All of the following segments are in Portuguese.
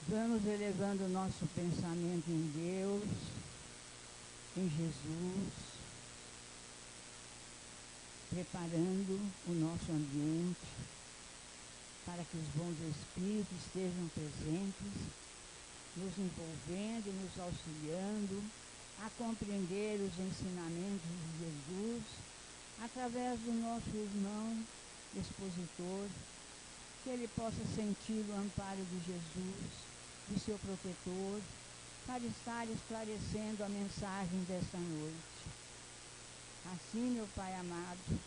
Vamos elevando o nosso pensamento em Deus, em Jesus, preparando o nosso ambiente para que os bons espíritos estejam presentes, nos envolvendo, nos auxiliando a compreender os ensinamentos de Jesus através do nosso irmão expositor, que ele possa sentir o amparo de Jesus, de seu protetor, para estar esclarecendo a mensagem desta noite. Assim, meu Pai amado,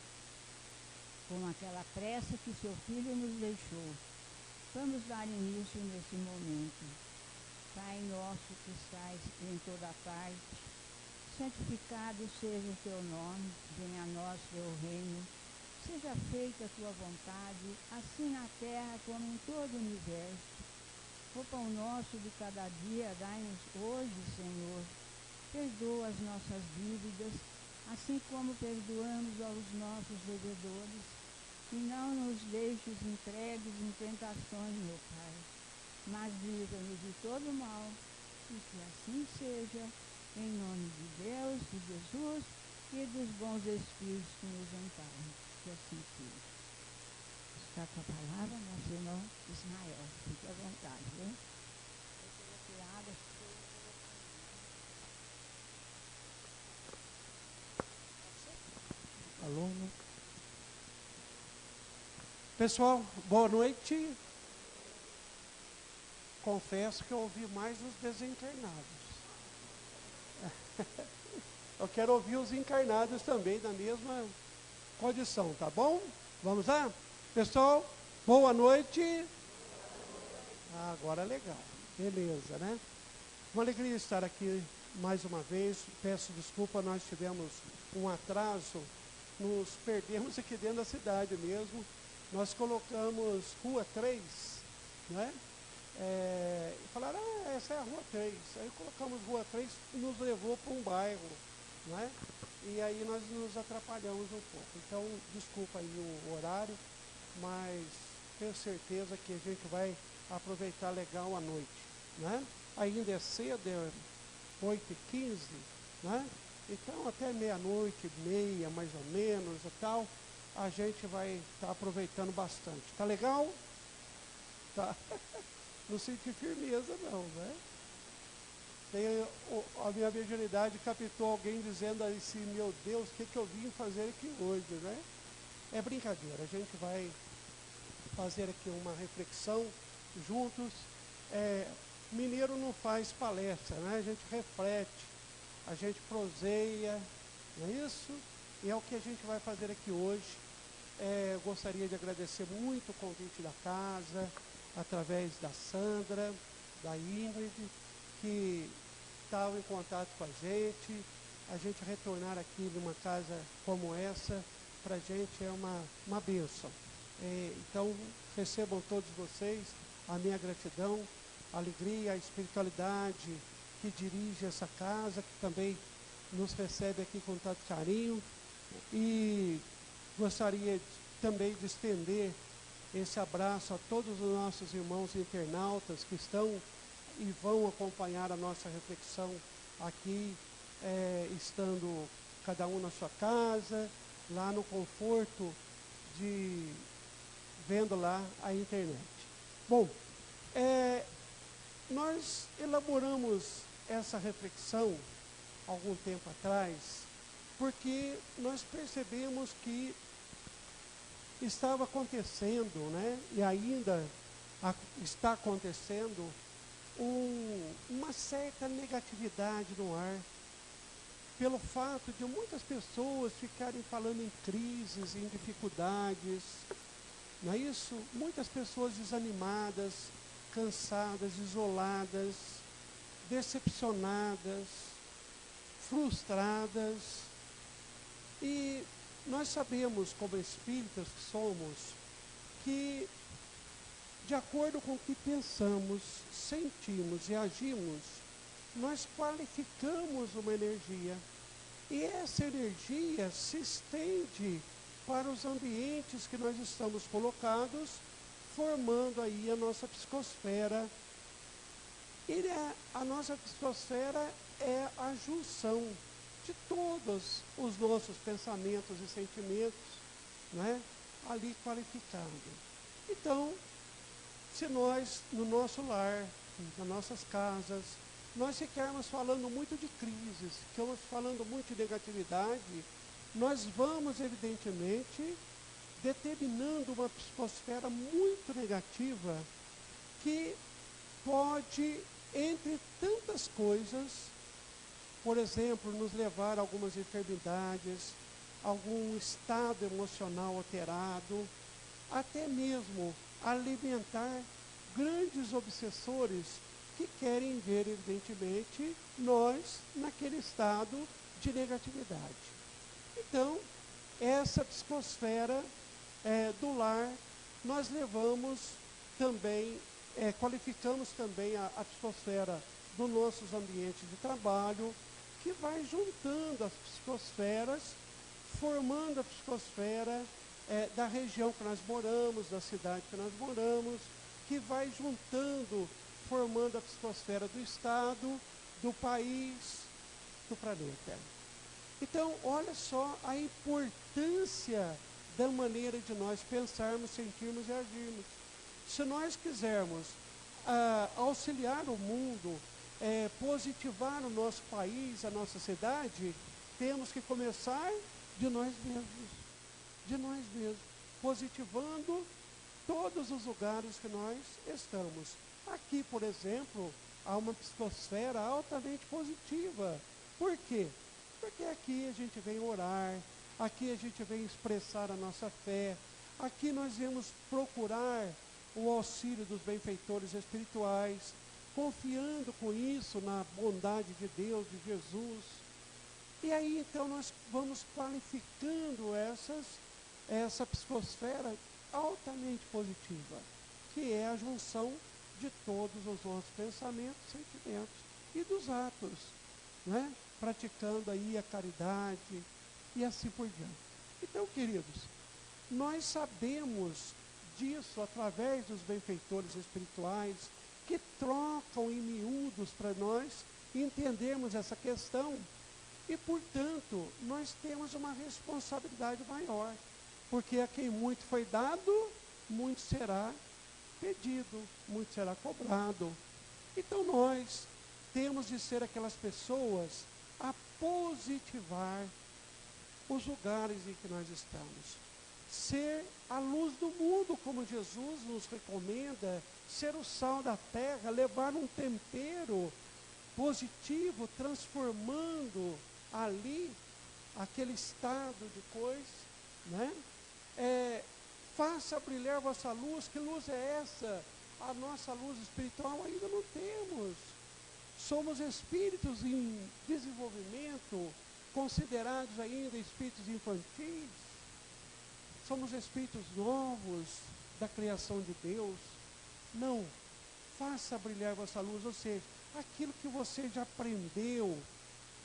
com aquela pressa que seu Filho nos deixou, vamos dar início nesse momento. Pai nosso que estás em toda parte, santificado seja o teu nome, venha a nós teu reino, seja feita a tua vontade, assim na terra como em todo o universo. O pão nosso de cada dia dai-nos hoje, Senhor. Perdoa as nossas dívidas, assim como perdoamos aos nossos devedores. E não nos deixes entregues em tentações, meu Pai, mas livra-nos de todo mal, e que assim seja, em nome de Deus, de Jesus e dos bons espíritos que nos amparam. Que assim seja. Está com a palavra, nosso irmão Ismael. Fique à vontade, hein? Aluno. Pessoal, boa noite. Confesso que eu ouvi mais os desencarnados. Eu quero ouvir os encarnados também, na mesma condição, tá bom? Vamos lá? Pessoal, boa noite. Agora é legal. Beleza, né? Uma alegria estar aqui mais uma vez. Peço desculpa, nós tivemos um atraso. Nos perdemos aqui dentro da cidade mesmo. Nós colocamos Rua 3, né? Falaram, essa é a Rua 3. Aí colocamos Rua 3 e nos levou para um bairro, né? E aí nós nos atrapalhamos um pouco. Então, desculpa aí o horário, mas tenho certeza que a gente vai aproveitar legal a noite, né? Ainda é cedo, é 8h15, né? Então, até meia-noite, meia, mais ou menos e tal, a gente vai estar aproveitando bastante. Tá legal? Tá. Não senti firmeza não, né? A minha mediunidade captou alguém dizendo assim, meu Deus, o que eu vim fazer aqui hoje, né? É brincadeira, a gente vai fazer aqui uma reflexão juntos. Mineiro não faz palestra, né? A gente reflete, a gente proseia, não é isso? E é o que a gente vai fazer aqui hoje. Gostaria de agradecer muito o convite da casa, através da Sandra, da Ingrid, que estavam em contato com a gente retornar aqui numa casa como essa, para a gente é uma bênção. Então, recebam todos vocês a minha gratidão, a alegria, a espiritualidade que dirige essa casa, que também nos recebe aqui com tanto carinho. E gostaria também de estender esse abraço a todos os nossos irmãos internautas que estão e vão acompanhar a nossa reflexão aqui, estando cada um na sua casa, lá no conforto de vendo lá a internet. Bom, nós elaboramos essa reflexão algum tempo atrás, porque nós percebemos que estava acontecendo, né, e ainda está acontecendo, uma certa negatividade no ar, pelo fato de muitas pessoas ficarem falando em crises, em dificuldades, não é isso? Muitas pessoas desanimadas, cansadas, isoladas, decepcionadas, frustradas. E nós sabemos, como espíritas que somos, que de acordo com o que pensamos, sentimos e agimos, nós qualificamos uma energia. E essa energia se estende para os ambientes que nós estamos colocados, formando aí a nossa psicosfera a nossa psicosfera é a junção de todos os nossos pensamentos e sentimentos, né, ali qualificado. Então, se nós, no nosso lar, nas nossas casas, nós ficarmos falando muito de crises, ficamos falando muito de negatividade, nós vamos, evidentemente, determinando uma psicosfera muito negativa que pode, entre tantas coisas, por exemplo, nos levar a algumas enfermidades, algum estado emocional alterado, até mesmo alimentar grandes obsessores que querem ver, evidentemente, nós naquele estado de negatividade. Então, essa psicosfera do lar, nós levamos também, qualificamos também a psicosfera dos nossos ambientes de trabalho, que vai juntando as psicosferas, formando a psicosfera da região que nós moramos, da cidade que nós moramos, que vai juntando, formando a psicosfera do Estado, do país, do planeta. Então, olha só a importância da maneira de nós pensarmos, sentirmos e agirmos. Se nós quisermos auxiliar o mundo, positivar o nosso país, a nossa cidade, temos que começar de nós mesmos, positivando todos os lugares que nós estamos. Aqui, por exemplo, há uma psicosfera altamente positiva. Por quê? Porque aqui a gente vem orar, aqui a gente vem expressar a nossa fé, aqui nós viemos procurar o auxílio dos benfeitores espirituais, confiando com isso na bondade de Deus, de Jesus. E aí então nós vamos qualificando essa psicosfera altamente positiva, que é a junção de todos os nossos pensamentos, sentimentos e dos atos, né? Praticando aí a caridade e assim por diante. Então, queridos, nós sabemos disso através dos benfeitores espirituais que trocam em miúdos para nós entendermos essa questão e, portanto, nós temos uma responsabilidade maior, porque a quem muito foi dado, muito será pedido, muito será cobrado. Então nós temos de ser aquelas pessoas a positivar os lugares em que nós estamos. Ser a luz do mundo, como Jesus nos recomenda, ser o sal da terra, levar um tempero positivo, transformando ali aquele estado de coisa, né? Faça brilhar a vossa luz. Que luz é essa? A nossa luz espiritual ainda não temos. Somos espíritos em desenvolvimento, considerados ainda espíritos infantis. Somos espíritos novos da criação de Deus. Não, faça brilhar a vossa luz, ou seja, aquilo que você já aprendeu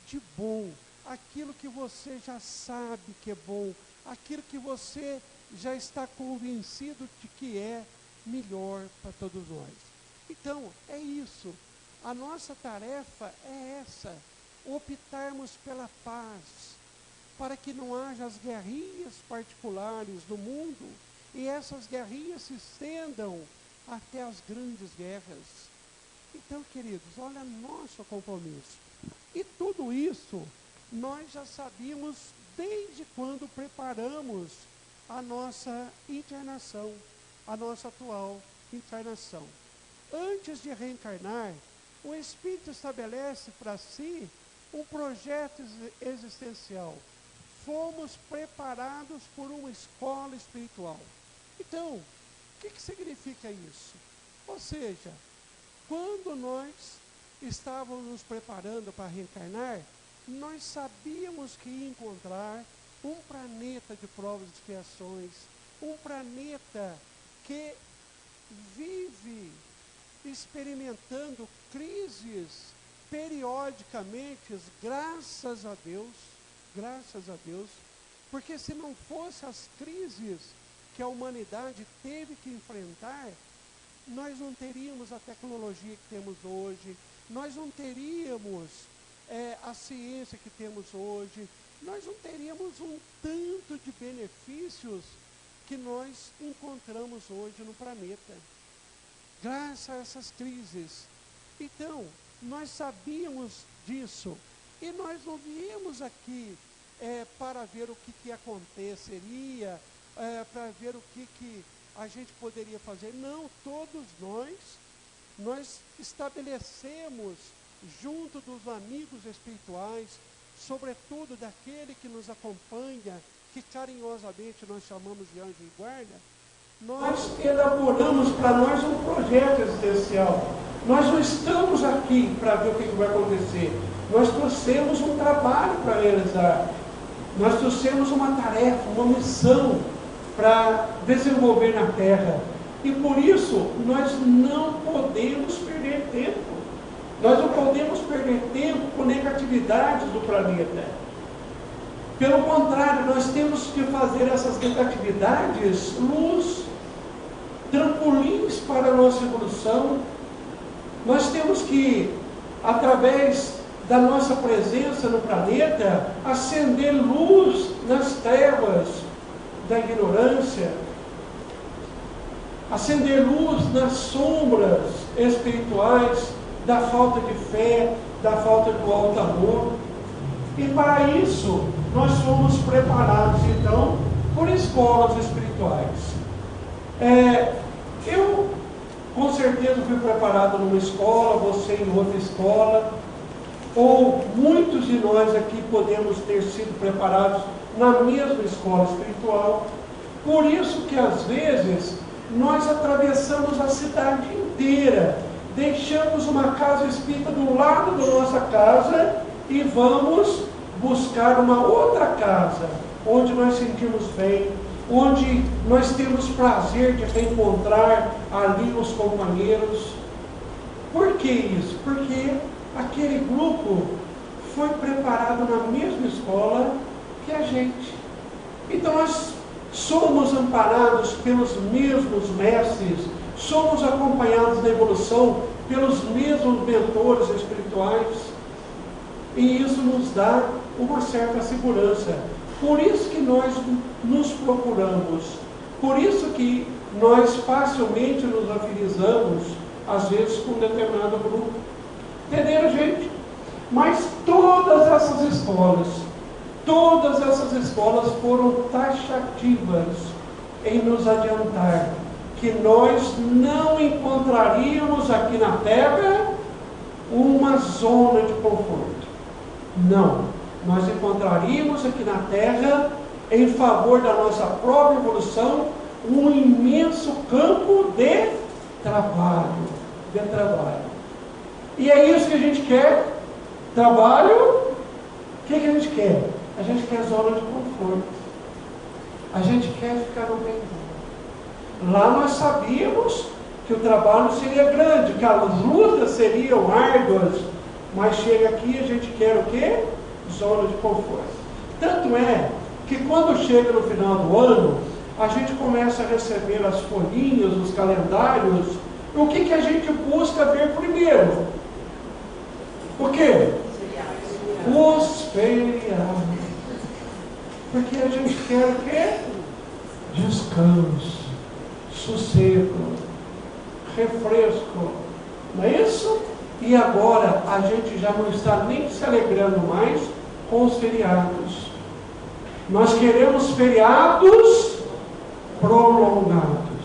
de bom, aquilo que você já sabe que é bom, aquilo que você já está convencido de que é melhor para todos nós. Então, é isso. A nossa tarefa é essa, optarmos pela paz, para que não haja as guerrinhas particulares do mundo, e essas guerrinhas se estendam até as grandes guerras. Então, queridos, olha nosso compromisso. E tudo isso nós já sabíamos desde quando preparamos a nossa encarnação, a nossa atual encarnação. Antes de reencarnar, o Espírito estabelece para si um projeto existencial. Fomos preparados por uma escola espiritual. Então, o que significa isso? Ou seja, quando nós estávamos nos preparando para reencarnar, nós sabíamos que ia encontrar um planeta de provas e expiações, um planeta que vive experimentando crises periodicamente, graças a Deus, porque se não fosse as crises que a humanidade teve que enfrentar, nós não teríamos a tecnologia que temos hoje, nós não teríamos a ciência que temos hoje, nós não teríamos um tanto de benefícios que nós encontramos hoje no planeta, graças a essas crises. Então, nós sabíamos disso, e nós não viemos aqui para ver o que aconteceria, para ver o que a gente poderia fazer. Não, todos nós estabelecemos, junto dos amigos espirituais, sobretudo daquele que nos acompanha, que carinhosamente nós chamamos de anjo de guarda, nós elaboramos para nós um projeto existencial. Nós não estamos aqui para ver o que vai acontecer. Nós trouxemos um trabalho para realizar. Nós trouxemos uma tarefa, uma missão para desenvolver na Terra. E por isso, nós não podemos perder tempo. Nós não podemos perder tempo com negatividades do planeta. Pelo contrário, nós temos que fazer essas negatividades luz, trampolins para a nossa evolução. Nós temos que, através da nossa presença no planeta, acender luz nas trevas da ignorância, acender luz nas sombras espirituais da falta de fé, da falta do alto amor. E para isso, nós somos preparados, então, por escolas espirituais. Eu, com certeza, fui preparado numa escola, você em outra escola, ou muitos de nós aqui podemos ter sido preparados na mesma escola espiritual. Por isso que, às vezes, nós atravessamos a cidade inteira, deixamos uma casa espírita do lado da nossa casa e vamos buscar uma outra casa, onde nós sentimos bem, onde nós temos prazer de reencontrar ali os companheiros. Por que isso? Porque aquele grupo foi preparado na mesma escola que a gente. Então nós somos amparados pelos mesmos mestres, somos acompanhados na evolução pelos mesmos mentores espirituais, e isso nos dá uma certa segurança. Por isso que nós nos procuramos, por isso que nós facilmente nos afinizamos, às vezes, com um determinado grupo. Entenderam, gente? Mas todas essas escolas foram taxativas em nos adiantar que nós não encontraríamos aqui na Terra uma zona de conforto. Não. Nós encontraríamos aqui na Terra, em favor da nossa própria evolução, um imenso campo de trabalho. E é isso que a gente quer. Trabalho. O que a gente quer? A gente quer zona de conforto. A gente quer ficar no bem. Lá nós sabíamos que o trabalho seria grande, que as lutas seriam árduas, mas chega aqui a gente quer o quê? Zona de conforto. Tanto é que quando chega no final do ano, a gente começa a receber as folhinhas, os calendários. O que a gente busca ver primeiro? O quê? Os feriados. Porque a gente quer o quê? Descanso, sossego, refresco. Não é isso? E agora a gente já não está nem se alegrando mais com os feriados. Nós queremos feriados prolongados,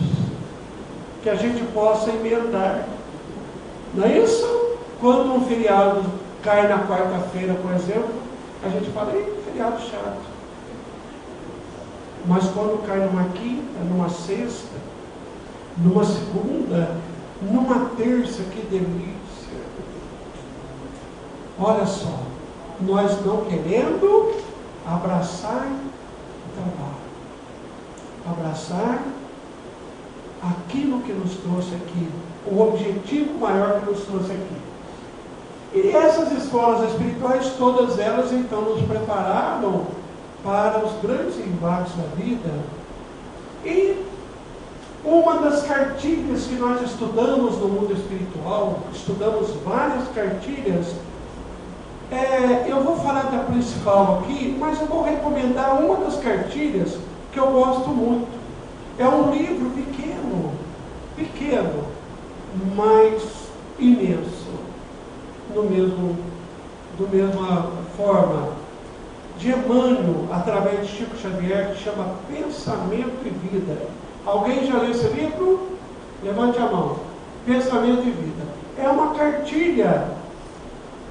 que a gente possa emendar. Não é isso? Quando um feriado cai na quarta-feira, por exemplo, a gente fala, feriado chato. Mas quando cai numa quinta, numa sexta, numa segunda, numa terça, que delícia. Olha só, nós não querendo abraçar o trabalho, abraçar aquilo que nos trouxe aqui, o objetivo maior que nos trouxe aqui. E essas escolas espirituais, todas elas então nos prepararam para os grandes embates da vida. E Uma das cartilhas que nós estudamos no mundo espiritual, estudamos várias cartilhas, eu vou falar da principal aqui, mas eu vou recomendar uma das cartilhas que eu gosto muito. É um livro pequeno, mas imenso, do mesma forma, de Emmanuel, através de Chico Xavier, que chama Pensamento e Vida. Alguém já leu esse livro? Levante a mão. Pensamento e Vida. É uma cartilha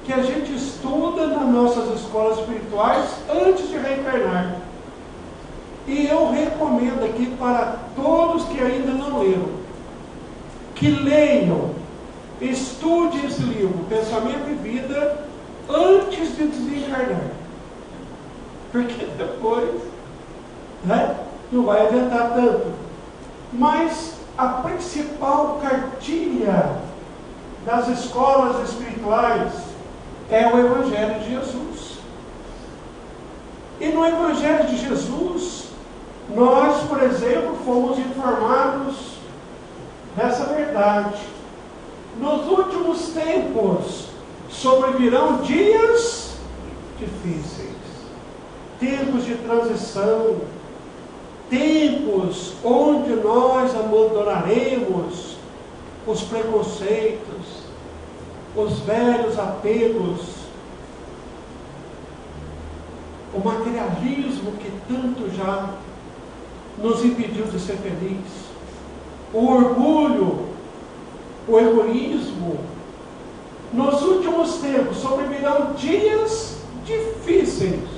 que a gente estuda nas nossas escolas espirituais antes de reencarnar. E eu recomendo aqui para todos que ainda não leram, que leiam, estudem esse livro, Pensamento e Vida, antes de desencarnar. Porque depois, não vai adiantar tanto. Mas a principal cartilha das escolas espirituais é o Evangelho de Jesus. E no Evangelho de Jesus, nós, por exemplo, fomos informados dessa verdade. Nos últimos tempos sobrevirão dias difíceis, tempos de transição, tempos onde nós abandonaremos os preconceitos, os velhos apegos, o materialismo que tanto já nos impediu de ser feliz, o orgulho, o egoísmo. Nos últimos tempos sobrevirão dias difíceis.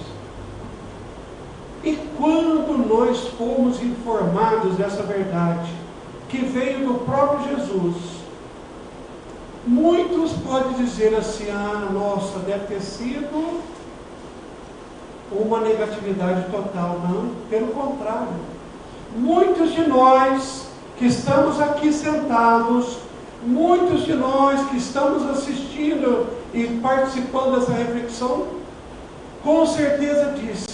E quando nós fomos informados dessa verdade, que veio do próprio Jesus, muitos podem dizer assim: nossa, deve ter sido uma negatividade total. Não, pelo contrário. Muitos de nós que estamos aqui sentados, muitos de nós que estamos assistindo e participando dessa reflexão, com certeza disse: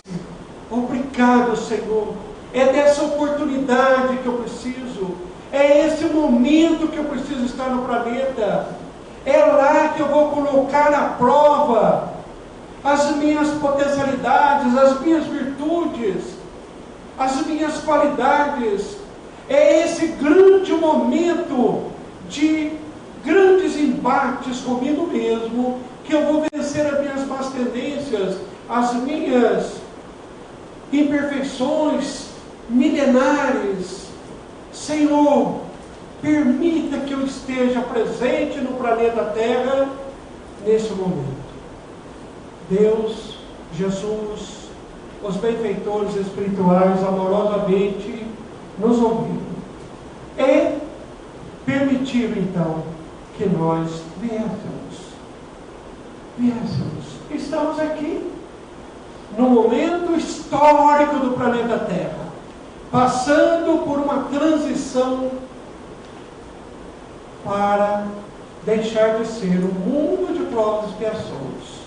obrigado, Senhor, é dessa oportunidade que eu preciso, é esse momento que eu preciso estar no planeta, é lá que eu vou colocar à prova as minhas potencialidades, as minhas virtudes, as minhas qualidades. É esse grande momento de grandes embates comigo mesmo, que eu vou vencer as minhas más tendências, as minhas imperfeições milenares. Senhor, permita que eu esteja presente no planeta Terra nesse momento. Deus, Jesus, os benfeitores espirituais amorosamente nos ouviram. E permitiram então que nós viéssemos. Estamos aqui no momento histórico do planeta Terra, passando por uma transição para deixar de ser um mundo de provas e expiações,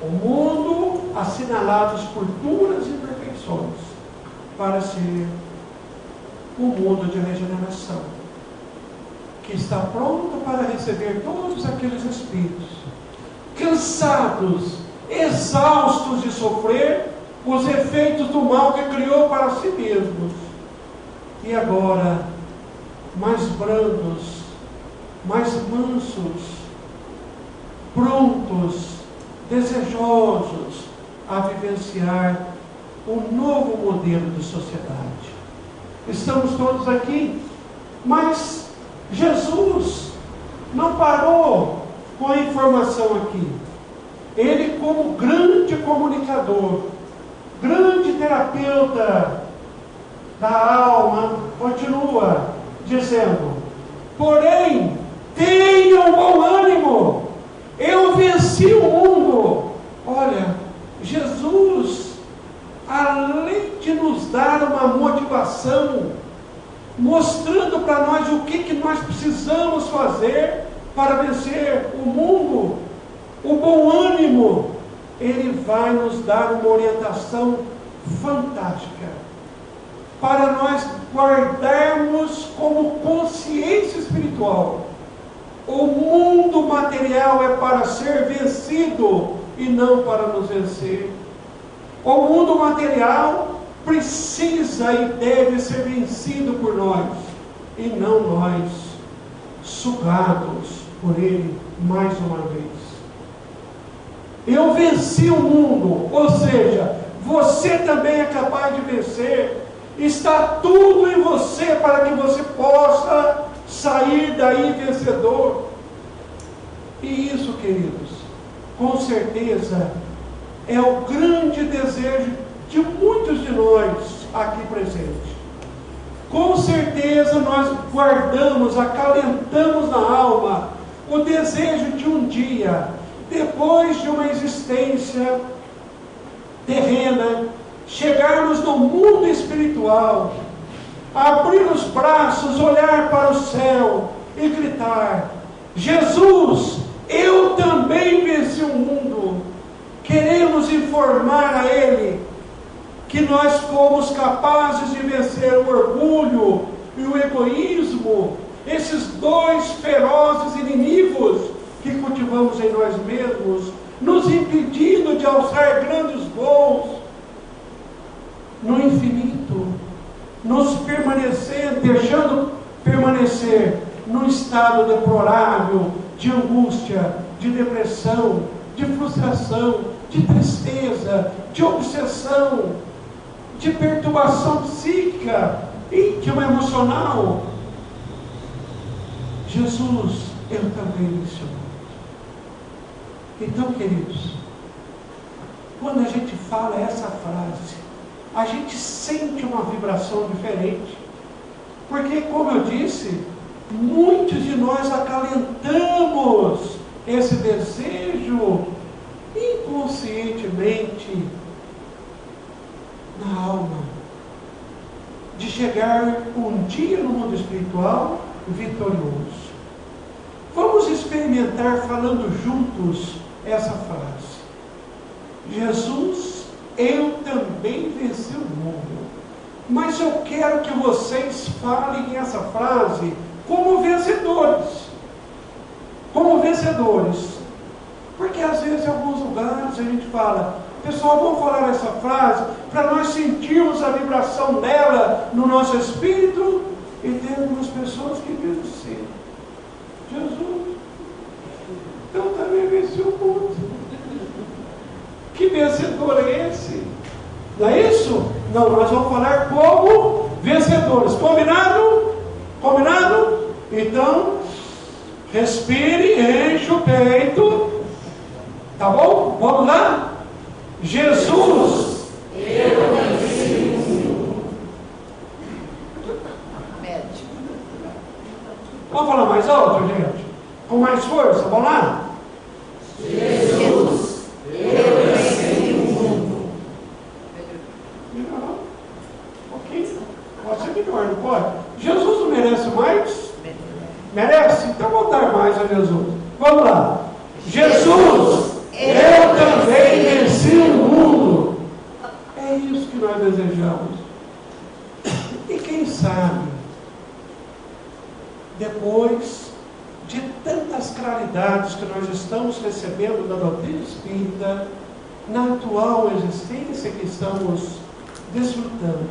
um mundo assinalado por duras imperfeições, para ser um mundo de regeneração, que está pronto para receber todos aqueles espíritos cansados, exaustos de sofrer os efeitos do mal que criou para si mesmos, e agora mais brandos, mais mansos, prontos, desejosos a vivenciar um novo modelo de sociedade. Estamos todos aqui, mas Jesus não parou com a informação aqui. Ele, como grande comunicador, grande terapeuta da alma, continua dizendo: porém, tenham bom ânimo, eu venci o mundo. Olha, Jesus, além de nos dar uma motivação, mostrando para nós o que nós precisamos fazer para vencer o mundo, o bom ânimo, Ele vai nos dar uma orientação fantástica. para nós guardarmos como consciência espiritual. O mundo material é para ser vencido e não para nos vencer. O mundo material precisa e deve ser vencido por nós, e não nós, sugados por ele mais uma vez. Eu venci o mundo, ou seja, você também é capaz de vencer. Está tudo em você para que você possa sair daí vencedor. E isso, queridos, com certeza é o grande desejo de muitos de nós aqui presentes. Com certeza nós guardamos, acalentamos na alma o desejo de um dia, depois de uma existência terrena, chegarmos no mundo espiritual, abrir os braços, olhar para o céu e gritar: Jesus, eu também venci o mundo. Queremos informar a Ele que nós fomos capazes de vencer o orgulho e o egoísmo, esses dois ferozes inimigos que cultivamos em nós mesmos, nos impedindo de alçar grandes voos no infinito, deixando permanecer num estado deplorável de angústia, de depressão, de frustração, de tristeza, de obsessão, de perturbação psíquica, íntima, emocional. Jesus, eu também venci o mundo. Então, queridos, quando a gente fala essa frase, a gente sente uma vibração diferente. Porque, como eu disse, muitos de nós acalentamos esse desejo inconscientemente na alma, de chegar um dia no mundo espiritual vitorioso. Vamos experimentar falando juntos essa frase: Jesus, eu também venci o mundo. Mas eu quero que vocês falem essa frase como vencedores. Como vencedores. Porque às vezes em alguns lugares a gente fala: pessoal, vamos falar essa frase para nós sentirmos a vibração dela no nosso espírito. E tem algumas pessoas que venceram. Jesus, eu também venci o mundo. Que vencedor é esse? Não é isso? Não, nós vamos falar como vencedores. Combinado? Combinado? Então, respire, enche o peito. Tá bom? Vamos lá? Jesus, eu venci o mundo. Vamos falar mais alto, gente? Com mais força, vamos lá? Jesus, eu venci o mundo. Melhorou? Um pouquinho? Pode ser melhor, não pode? Jesus não merece mais? Merece? Então vamos dar mais a Jesus. Vamos lá. Jesus, eu também venci o mundo. É isso que nós desejamos. E quem sabe, depois de tantas claridades que nós estamos recebendo da doutrina espírita, na atual existência que estamos desfrutando,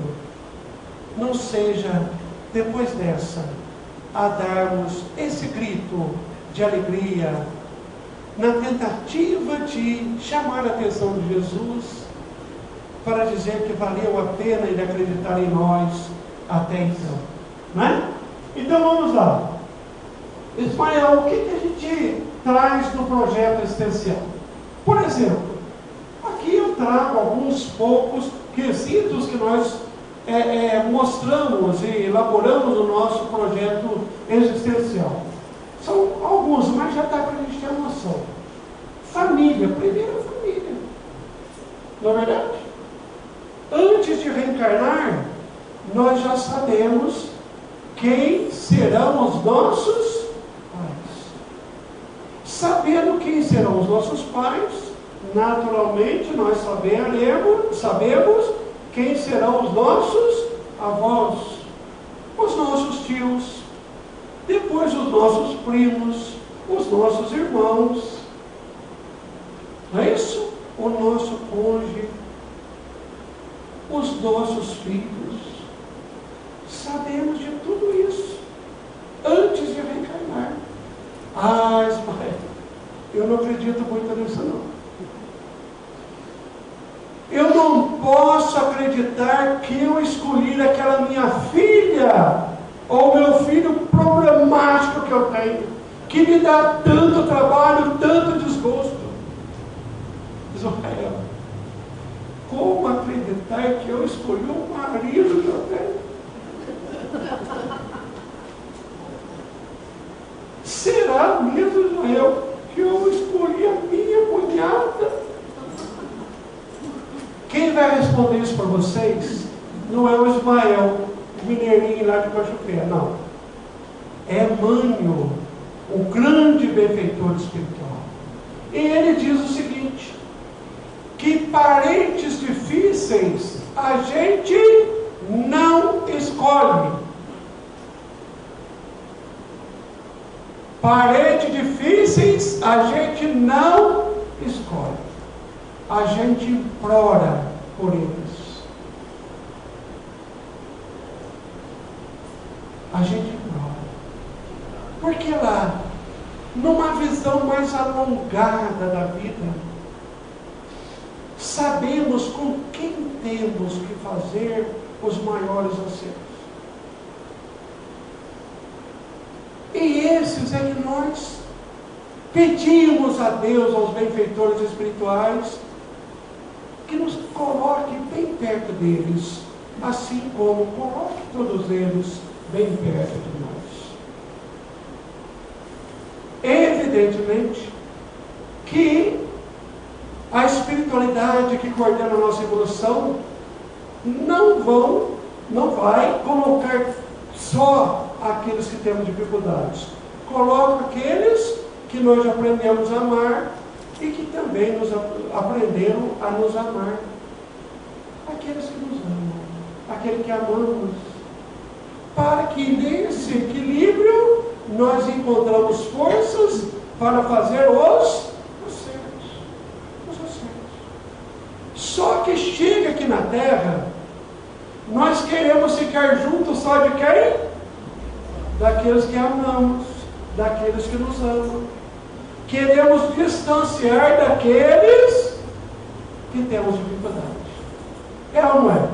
não seja depois dessa a darmos esse grito de alegria, na tentativa de chamar a atenção de Jesus, para dizer que valeu a pena ele acreditar em nós até então, não é? Então vamos lá. Ismael, o que a gente traz no projeto existencial? Por exemplo, aqui eu trago alguns poucos quesitos que nós mostramos e elaboramos no nosso projeto existencial. São alguns, mas já está para a gente ter uma noção. Família, primeiro família. Não é verdade? Antes de reencarnar, nós já sabemos quem serão os nossos pais. Sabendo quem serão os nossos pais, naturalmente nós sabemos quem serão os nossos avós, os nossos tios, depois os nossos primos, os nossos irmãos. Não é isso? O nosso cônjuge, os nossos filhos. Sabemos de tudo isso antes de reencarnar. Ah, Ismael, eu não acredito muito nisso não. Eu não posso acreditar que eu escolhi aquela minha filha ou meu filho problemático que eu tenho, que me dá tanto trabalho, tanto desgosto. Israel, como acreditar que eu escolhi o marido que eu tenho? Será mesmo, Israel, que eu escolhi a minha cunhada? Quem vai responder isso para vocês não é o Ismael, o mineirinho lá de Guaxupé, não. É Emmanuel, o grande benfeitor espiritual. E ele diz o seguinte, que parentes difíceis a gente não escolhe. Parentes difíceis a gente não escolhe. A gente implora por eles. A gente implora. Porque lá, numa visão mais alongada da vida, sabemos com quem temos que fazer os maiores acertos. E esses é que nós pedimos a Deus, aos benfeitores espirituais, que nos coloque bem perto deles, assim como coloque todos eles bem perto de nós. Evidentemente que a espiritualidade que coordena a nossa evolução não vai colocar só aqueles que temos dificuldades. Coloca aqueles que nós aprendemos a amar e que também aprenderam a nos amar. Aqueles que nos amam, aqueles que amamos. Para que nesse equilíbrio nós encontramos forças para fazer os acertos. Só que chega aqui na Terra, nós queremos ficar juntos só de quem? Daqueles que amamos, daqueles que nos amam. Queremos distanciar daqueles que temos dificuldade. É ou não é?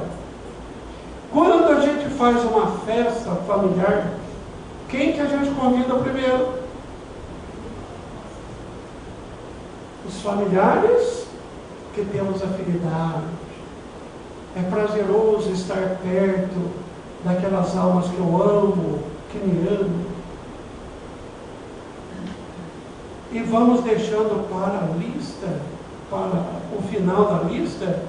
Quando a gente faz uma festa familiar, quem que a gente convida primeiro? Os familiares que temos afinidade. É prazeroso estar perto daquelas almas que eu amo, que me amam. E vamos deixando para a lista, para o final da lista,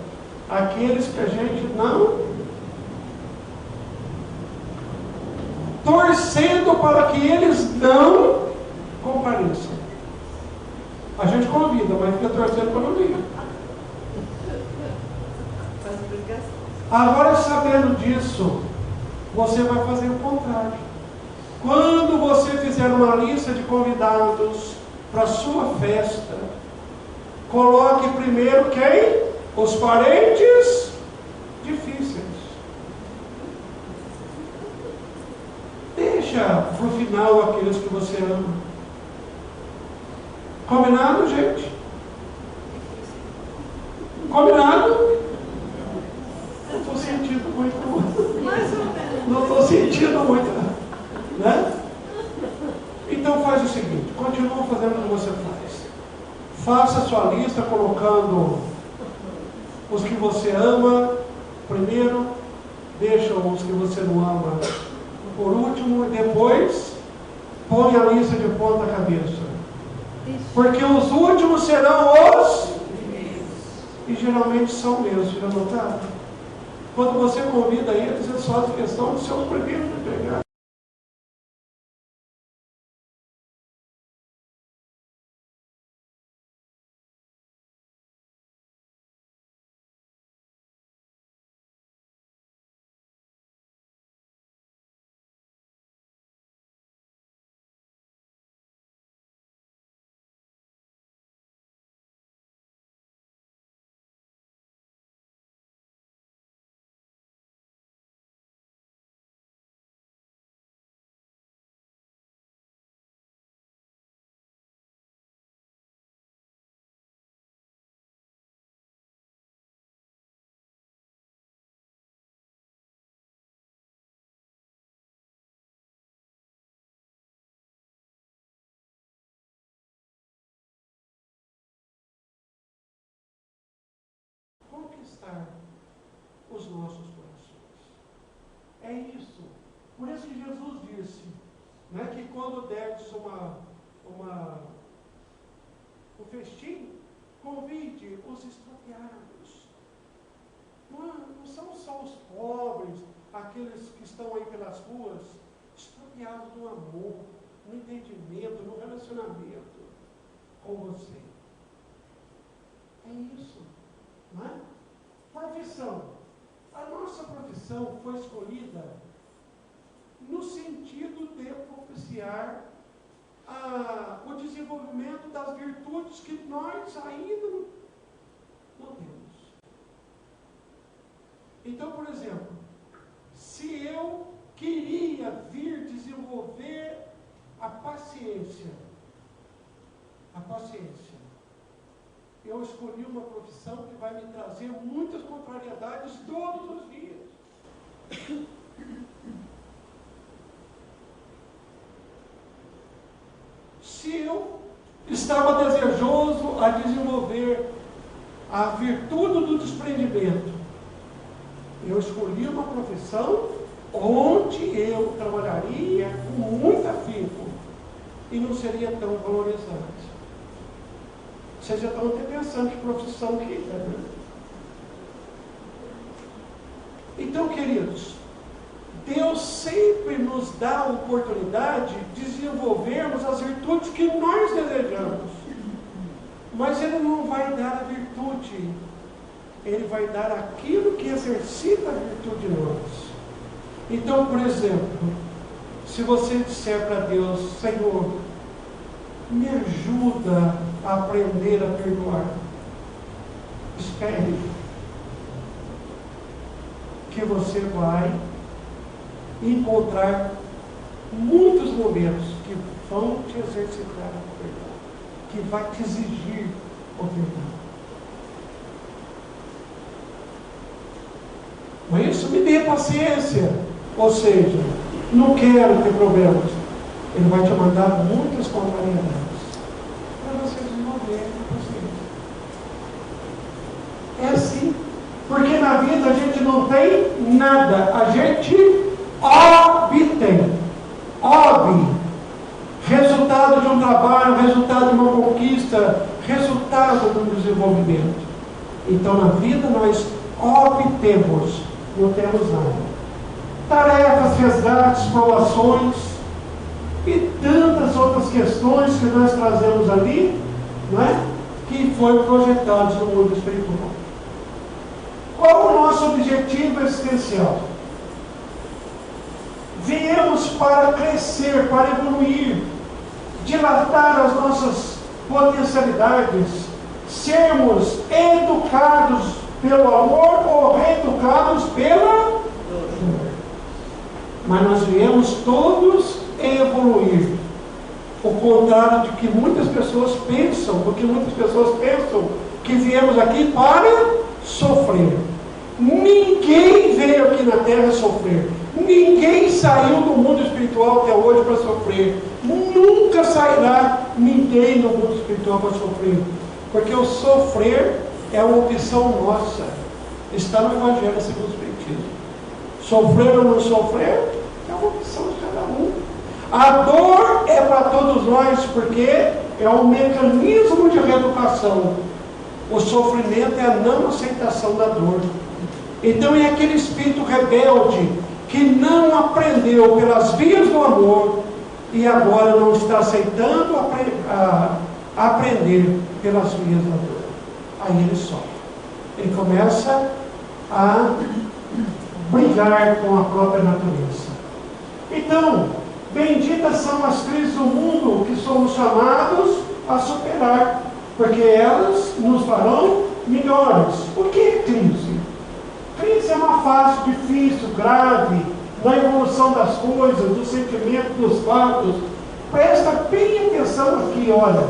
aqueles que a gente não, torcendo para que eles não compareçam. A gente convida, mas fica torcendo para não vir. Agora, sabendo disso, você vai fazer o contrário. Quando você fizer uma lista de convidados para a sua festa, coloque primeiro quem? Os parentes difíceis. Deixa para o final aqueles que você ama. Combinado, gente? Combinado? Não estou sentindo muito. Mais ou menos. Não estou sentindo muito. Né? Então faz o seguinte, continua fazendo o que você faz. Faça a sua lista colocando os que você ama primeiro, deixa os que você não ama por último, e depois põe a lista de ponta cabeça. Porque os últimos serão os e geralmente são mesmo, já notaram? Quando você convida eles, eles fazem questão de ser os primeiros de pegar. alcançar os nossos corações. É isso. Por isso que Jesus disse, né, que quando derdes um festim, convide os extraviados. Não são só os pobres, aqueles que estão aí pelas ruas, extraviados no amor, no entendimento, no relacionamento com você. É isso, não é? Profissão. A nossa profissão foi escolhida no sentido de propiciar o desenvolvimento das virtudes que nós ainda não temos. Então, por exemplo, se eu queria vir desenvolver a paciência, eu escolhi uma profissão que vai me trazer muitas contrariedades todos os dias. Se eu estava desejoso a desenvolver a virtude do desprendimento, eu escolhi uma profissão onde eu trabalharia com muito afinco e não seria tão valorizante. Vocês já estão até pensando que profissão que é, né? Então, queridos, Deus sempre nos dá a oportunidade de desenvolvermos as virtudes que nós desejamos. Mas Ele não vai dar a virtude, Ele vai dar aquilo que exercita a virtude em nós. Então, por exemplo, se você disser para Deus, Senhor, me ajuda a aprender a perdoar. Espere, que você vai encontrar muitos momentos que vão te exercitar a perdão, que vai te exigir o perdão. Mas isso me dê paciência, ou seja, não quero ter problemas. Ele vai te mandar muitas contrariedades para você desenvolver a paciência. É assim, porque na vida a gente não tem nada, a gente obtém. Resultado de um trabalho, resultado de uma conquista, resultado de um desenvolvimento. Então na vida nós obtemos, não temos nada. Tarefas, resgates, provações e tantas outras questões que nós trazemos ali, não é? Que foram projetados no mundo espiritual. Qual o nosso objetivo existencial? Viemos para crescer, para evoluir, dilatar as nossas potencialidades, sermos educados pelo amor ou reeducados pela dor. Mas nós viemos todos evoluir. O contrário de que muitas pessoas pensam, que viemos aqui para sofrer. Ninguém veio aqui na terra sofrer. Ninguém saiu do mundo espiritual até hoje para sofrer. Nunca sairá ninguém do mundo espiritual para sofrer. Porque o sofrer é uma opção nossa. Está no Evangelho segundo o Espiritismo. Sofrer ou não sofrer é uma opção de cada um. A dor é para todos nós, porque é um mecanismo de reeducação. O sofrimento é a não aceitação da dor. Então é aquele espírito rebelde que não aprendeu pelas vias do amor e agora não está aceitando aprender pelas vias da dor. Aí ele sofre. Ele começa a brigar com a própria natureza. Então, benditas são as crises do mundo que somos chamados a superar, porque elas nos farão melhores. O que é crise? Crise é uma fase difícil, grave, na evolução das coisas, dos sentimentos, dos fatos. Presta bem atenção aqui, olha.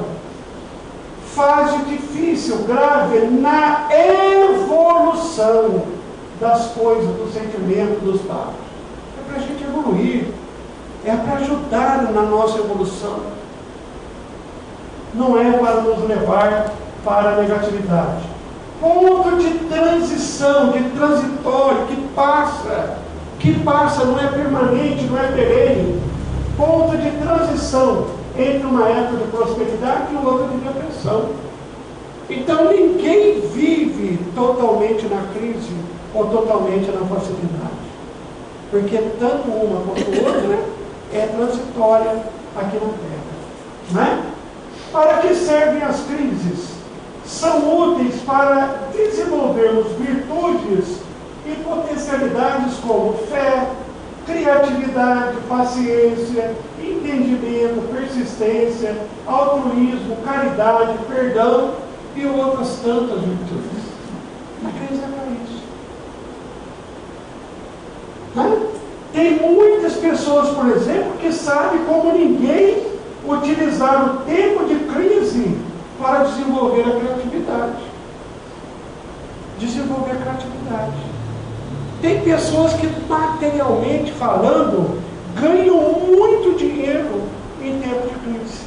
Fase difícil, grave, na evolução das coisas, dos sentimentos, dos fatos. É para a gente evoluir. É para ajudar na nossa evolução. Não é para nos levar para a negatividade. ponto de transição, de transitório, que passa, não é permanente, não é perene, ponto de transição entre uma época de prosperidade e outra de depressão. Então ninguém vive totalmente na crise ou totalmente na facilidade, porque tanto uma quanto outra, né, é transitória aqui na Terra, né? Para que servem as crises? São úteis para desenvolvermos virtudes e potencialidades como fé, criatividade, paciência, entendimento, persistência, altruísmo, caridade, perdão e outras tantas virtudes. A crise é para isso. Né? Tem muitas pessoas, por exemplo, que sabem como ninguém utilizar o tempo de crise para desenvolver a criatividade. Desenvolver a criatividade. Tem pessoas que, materialmente falando, ganham muito dinheiro em tempo de crise.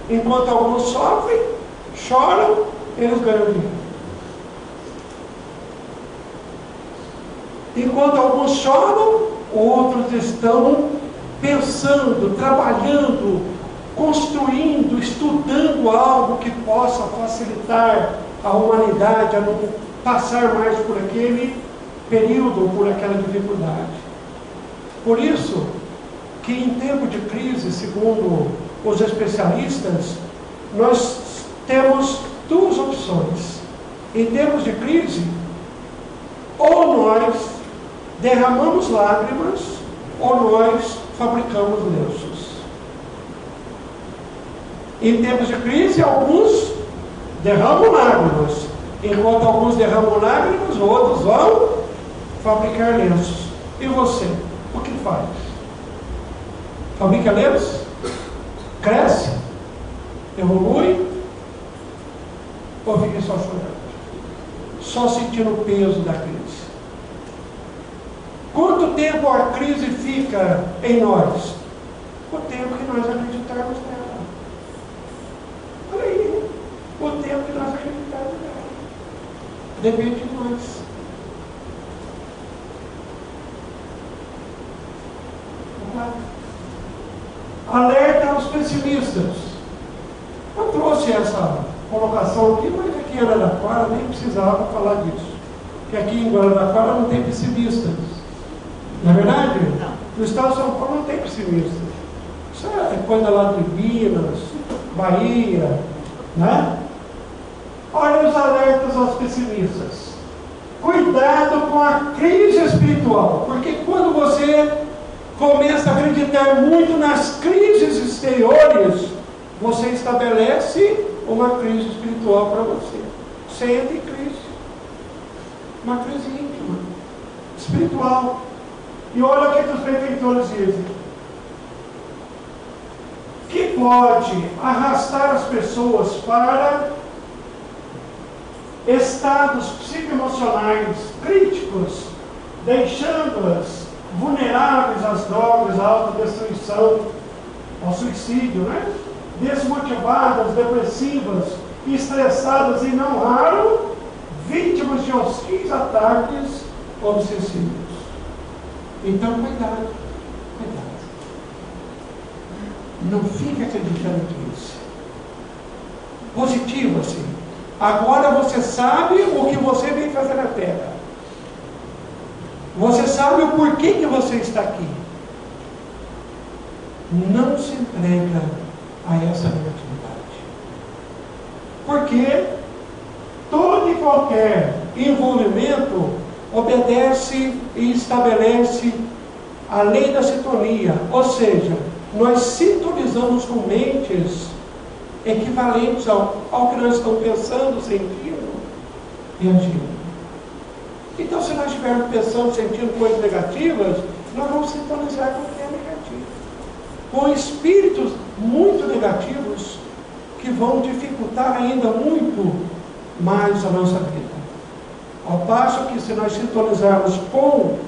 Enquanto alguns sofrem, choram, eles ganham dinheiro. Enquanto alguns choram, outros estão pensando, trabalhando, construindo, estudando algo que possa facilitar a humanidade a não passar mais por aquele período, por aquela dificuldade. Por isso que em tempo de crise, segundo os especialistas, nós temos duas opções. Em tempos de crise, ou nós derramamos lágrimas, ou nós fabricamos lenços. Em tempos de crise, alguns derramam lágrimas, enquanto alguns derramam lágrimas, outros vão fabricar lenços. E você, o que faz? Fabrica lenços? Cresce? Evolui? Ou fica só chorando? Só sentindo o peso da crise? Quanto tempo a crise fica em nós? O tempo que nós acreditarmos nela. Olha aí, o tempo que nós acreditarmos nela. Depende de nós. Alerta aos pessimistas. Eu trouxe essa colocação aqui, mas aqui em Araraquara nem precisava falar disso. Porque aqui em Araraquara não tem pessimistas. Não é verdade? Não. No estado de São Paulo não tem pessimistas. Isso é coisa lá de Minas, Bahia, né? Olha os alertas aos pessimistas. Cuidado com a crise espiritual, porque quando você começa a acreditar muito nas crises exteriores, você estabelece uma crise espiritual para você. Você entra em crise. Uma crise íntima, espiritual. E olha o que os benfeitores dizem. Que pode arrastar as pessoas para estados psicoemocionais críticos, deixando-as vulneráveis às drogas, à autodestruição, ao suicídio, né? Desmotivadas, depressivas, estressadas e não raro, vítimas de hostis ataques obsessivos. Então, cuidado. Não fique acreditando nisso. Positivo assim. Agora você sabe o que você vem fazer na Terra. Você sabe o porquê que você está aqui. Não se entrega a essa negatividade. Porque todo e qualquer envolvimento obedece e estabelece a lei da sintonia. Ou seja, nós sintonizamos com mentes equivalentes ao que nós estamos pensando, sentindo e agindo. Então, se nós estivermos pensando, sentindo coisas negativas, nós vamos sintonizar com o que é negativo. Com espíritos muito negativos que vão dificultar ainda muito mais a nossa vida. Ao passo que, se nós sintonizarmos com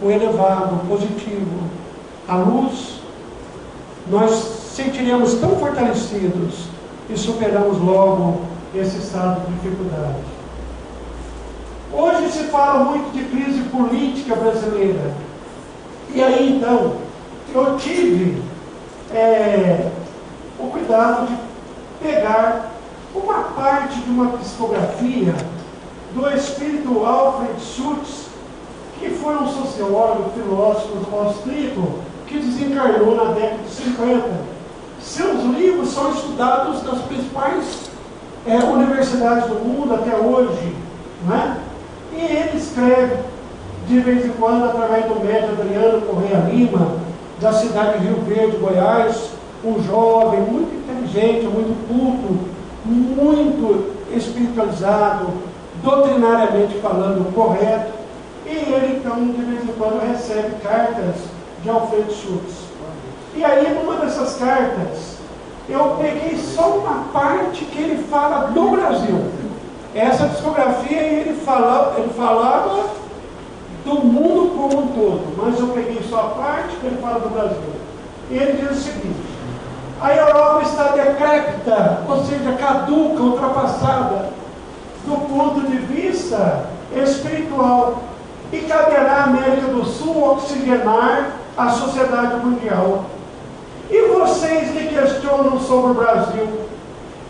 o elevado, o positivo, a luz, nós sentiremos tão fortalecidos e superamos logo esse estado de dificuldade. Hoje se fala muito de crise política brasileira. E aí, então, eu tive o cuidado de pegar uma parte de uma psicografia do espírito Alfred Schutz, que foi um sociólogo, filósofo austríaco, que desencarnou na década de 50. Seus livros são estudados nas principais universidades do mundo até hoje, né? E ele escreve, de vez em quando, através do médium Adriano Correia Lima, da cidade de Rio Verde, Goiás, um jovem muito inteligente, muito culto, muito espiritualizado, doutrinariamente falando correto, e ele, então, de vez em quando, recebe cartas de Alfred Schutz. E aí, numa dessas cartas, eu peguei só uma parte que ele fala do Brasil. Essa psicografia, ele falava do mundo como um todo, mas eu peguei só a parte que ele fala do Brasil. E ele diz o seguinte: a Europa está decrépita, ou seja, caduca, ultrapassada, do ponto de vista espiritual, e caberá à América do Sul oxigenar a sociedade mundial. E vocês que questionam sobre o Brasil,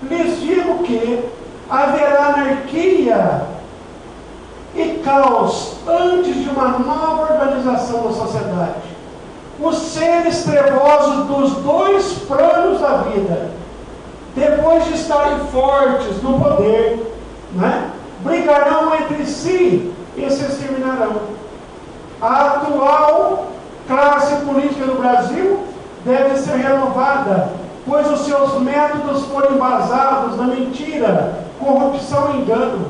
lhes digo que haverá anarquia e caos antes de uma nova organização da sociedade. Os seres trevosos dos dois planos da vida, depois de estarem fortes no poder, né, brigarão entre si e se exterminarão. A atual classe política do Brasil deve ser renovada, pois os seus métodos foram embasados na mentira, corrupção e engano.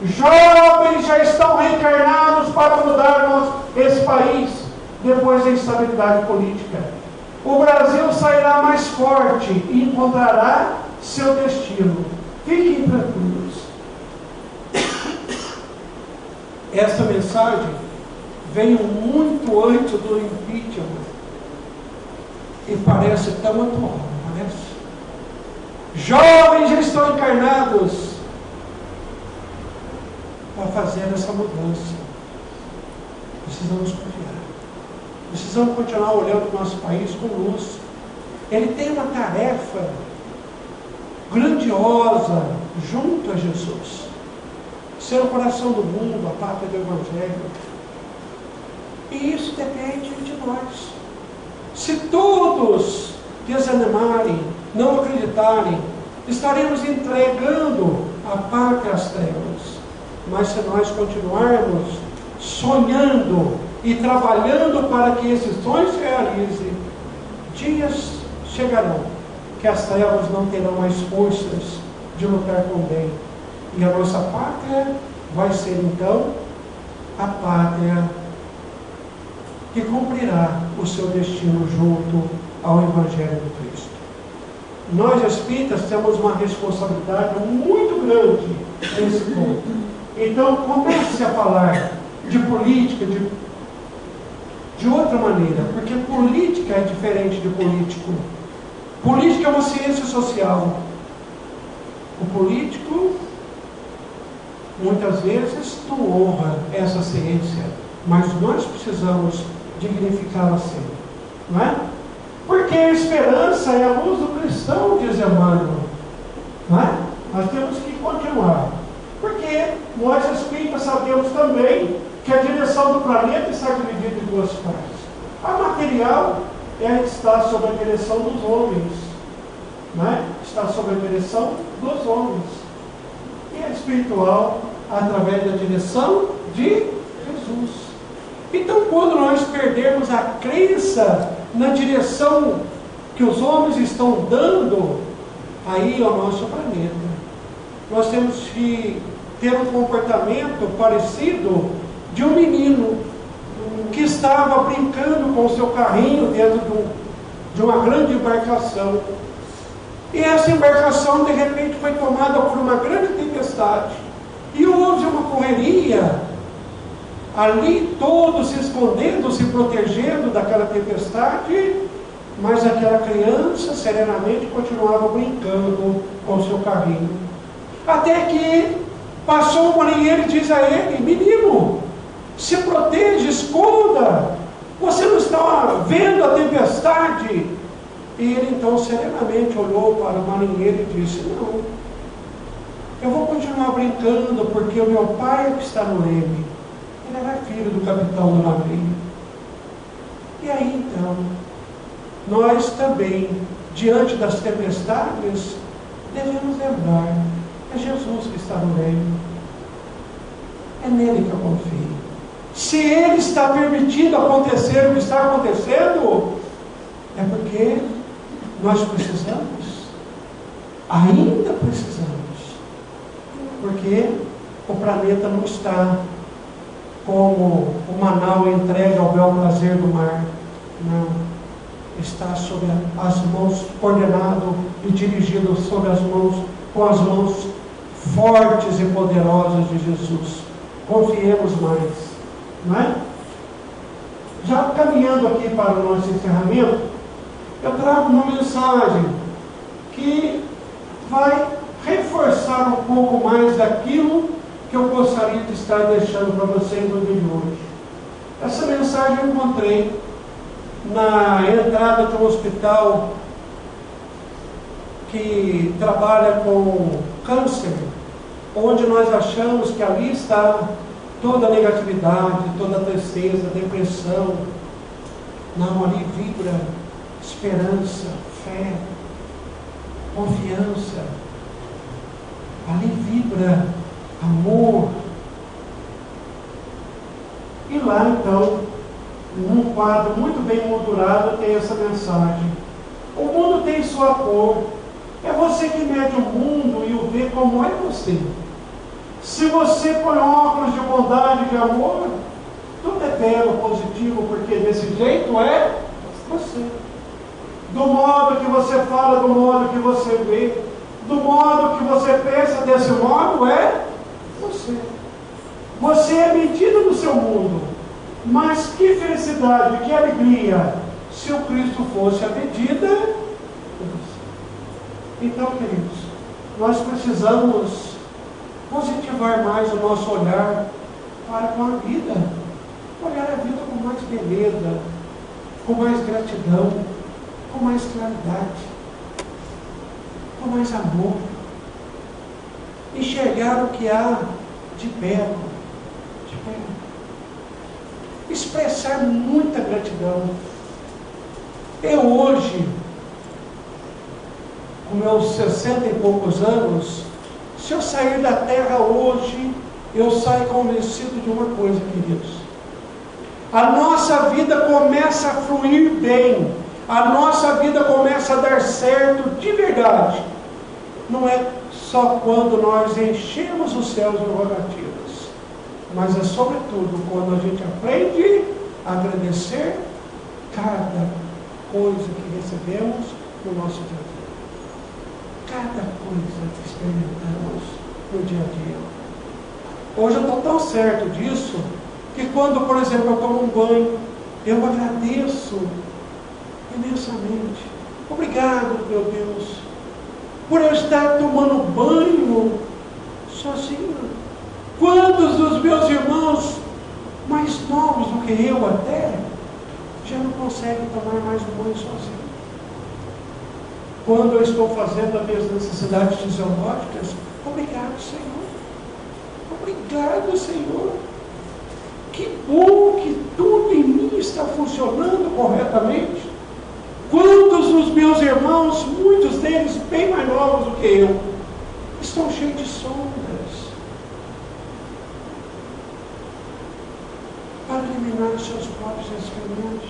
Jovens já estão reencarnados para mudar esse país depois da instabilidade política. O Brasil sairá mais forte e encontrará seu destino. Fiquem tranquilos. Essa mensagem veio muito antes do impeachment e parece tão atual, não parece? Jovens já estão encarnados para fazer essa mudança. Precisamos confiar. Precisamos continuar olhando o nosso país com luz. Ele tem uma tarefa grandiosa junto a Jesus. Ser o coração do mundo, a pátria do Evangelho. E isso depende de nós. Se todos desanimarem, não acreditarem, estaremos entregando a pátria às trevas. Mas se nós continuarmos sonhando e trabalhando para que esses sonhos se realizem, dias chegarão que as trevas não terão mais forças de lutar com o bem. E a nossa pátria vai ser então a pátria que cumprirá o seu destino junto ao Evangelho de Cristo. Nós espíritas temos uma responsabilidade muito grande nesse ponto. Então comece a falar de política de outra maneira, porque política é diferente de político. Política é uma ciência social. O político muitas vezes não honra essa ciência, mas nós precisamos dignificá-la sempre, não é? Porque a esperança é a luz do cristão, diz Emmanuel, não é? Nós temos que continuar, porque nós espíritas sabemos também que a direção do planeta está dividida em duas partes. A material está sob a direção dos homens, não é? Está sob a direção dos homens, e a espiritual através da direção de Jesus. Então, quando nós perdermos a crença na direção que os homens estão dando, aí é o nosso planeta. Nós temos que ter um comportamento parecido de um menino que estava brincando com o seu carrinho dentro de uma grande embarcação. E essa embarcação, de repente, foi tomada por uma grande tempestade. E houve uma correria ali, todos se escondendo, se protegendo daquela tempestade, mas aquela criança serenamente continuava brincando com o seu carrinho. Até que Passou o marinheiro e diz a ele: menino, se proteja, esconda, você não está vendo a tempestade? E ele então serenamente olhou para o marinheiro e disse: não, eu vou continuar brincando, porque o meu pai é que está no leme. Ele era filho do capitão do navio. E aí então, nós também, diante das tempestades, devemos lembrar: é Jesus que está no leme, é nele que eu confio. Se ele está permitindo acontecer o que está acontecendo, é porque nós precisamos, ainda precisamos, porque o planeta não está como o Manaus entregue ao bel prazer do mar, não, está sob as mãos, coordenado e dirigido sob as mãos, com as mãos fortes e poderosas de Jesus. Confiemos mais, não é? Já caminhando aqui para o nosso encerramento, eu trago uma mensagem que vai reforçar um pouco mais daquilo que eu gostaria de estar deixando para vocês no dia de hoje. Essa mensagem eu encontrei na entrada de um hospital que trabalha com câncer, onde nós achamos que ali está toda a negatividade, toda a tristeza, a depressão. Não, ali vibra esperança, fé, confiança. Ali vibra amor. E lá então, num quadro muito bem moldurado, tem essa mensagem: o mundo tem sua cor, é você que mede o mundo e o vê como é você. Se você põe óculos de bondade e de amor, tudo é belo, positivo, porque desse jeito é você. Do modo que você fala, do modo que você vê, do modo que você pensa, desse modo é você. Você é medida no seu mundo. Mas que felicidade, que alegria, se o Cristo fosse a medida de você. Então, queridos, nós precisamos positivar mais o nosso olhar para com a vida. Olhar a vida com mais beleza, com mais gratidão, com mais claridade, com mais amor. Enxergar o que há de belo, de belo. Expressar muita gratidão. Eu hoje, com meus 60 e poucos anos, se eu sair da terra hoje, eu saio convencido de uma coisa, queridos: a nossa vida começa a fluir bem, a nossa vida começa a dar certo de verdade. Não é só quando nós enchemos os céus de rogativas, mas é sobretudo quando a gente aprende a agradecer cada coisa que recebemos no nosso dia a dia, cada coisa que experimentamos no dia a dia. Hoje eu estou tão certo disso, que quando, por exemplo, eu tomo um banho, eu agradeço imensamente. Obrigado, meu Deus, por eu estar tomando banho sozinho. Quantos dos meus irmãos mais novos do que eu até, já não conseguem tomar mais um banho sozinho? Quando eu estou fazendo as minhas necessidades fisiológicas, obrigado, Senhor. Obrigado, Senhor. Que bom que tudo em mim está funcionando corretamente. Quantos dos meus irmãos, muitos deles bem mais novos do que eu, estão cheios de sombras para eliminar os seus próprios excrementos.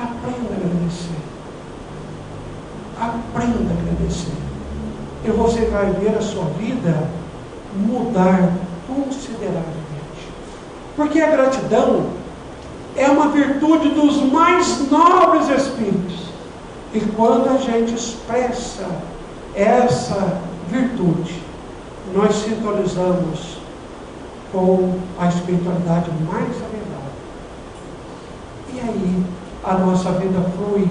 Aprenda a agradecer. Aprenda a agradecer. E você vai ver a sua vida mudar consideravelmente. Porque a gratidão é uma virtude dos mais nobres espíritos. E quando a gente expressa essa virtude, nós sintonizamos com a espiritualidade mais elevada. E aí a nossa vida flui.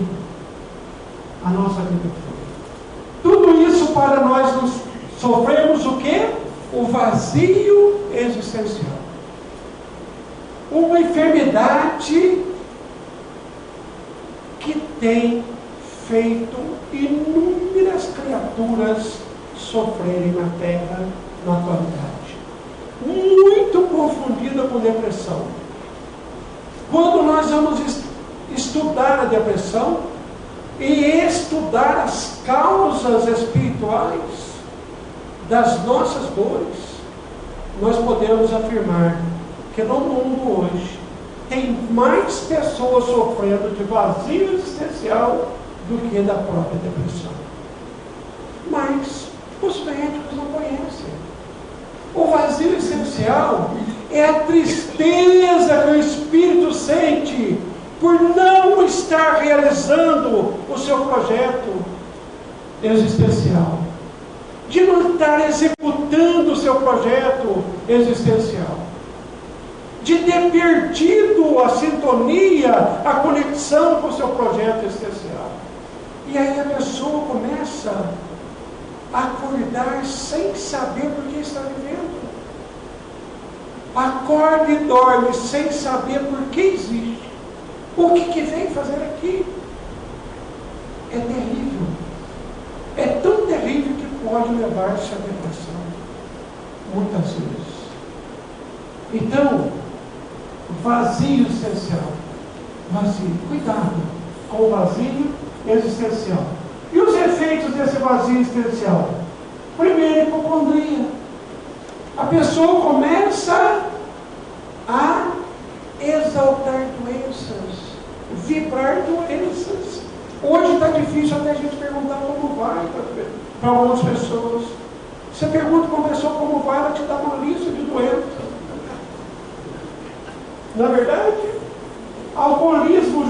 A nossa vida flui. Tudo isso para nós sofrermos o quê? O vazio existencial. Uma enfermidade que tem feito inúmeras criaturas sofrerem na Terra na atualidade. Muito confundida com depressão. Quando nós vamos estudar a depressão e estudar as causas espirituais das nossas dores, nós podemos afirmar que no mundo hoje tem mais pessoas sofrendo de vazio existencial do que da própria depressão. Mas os médicos não conhecem. O vazio existencial é a tristeza que o espírito sente por não estar realizando o seu projeto existencial, de não estar executando o seu projeto existencial, de ter perdido a sintonia, a conexão com o seu projeto existencial. E aí a pessoa começa a acordar sem saber por que está vivendo. Acorda e dorme sem saber por que existe. O que vem fazer aqui? É terrível. É tão terrível que pode levar-se à depressão. Muitas vezes. Então, vazio existencial. Vazio. Cuidado com o vazio existencial. E os efeitos desse vazio existencial? Primeiro, hipocondria. A pessoa começa a exaltar doenças, vibrar doenças. Hoje está difícil até a gente perguntar como vai para algumas pessoas. Você pergunta para uma pessoa como vai, ela te dá uma lista de doenças. Na verdade, alcoolismo,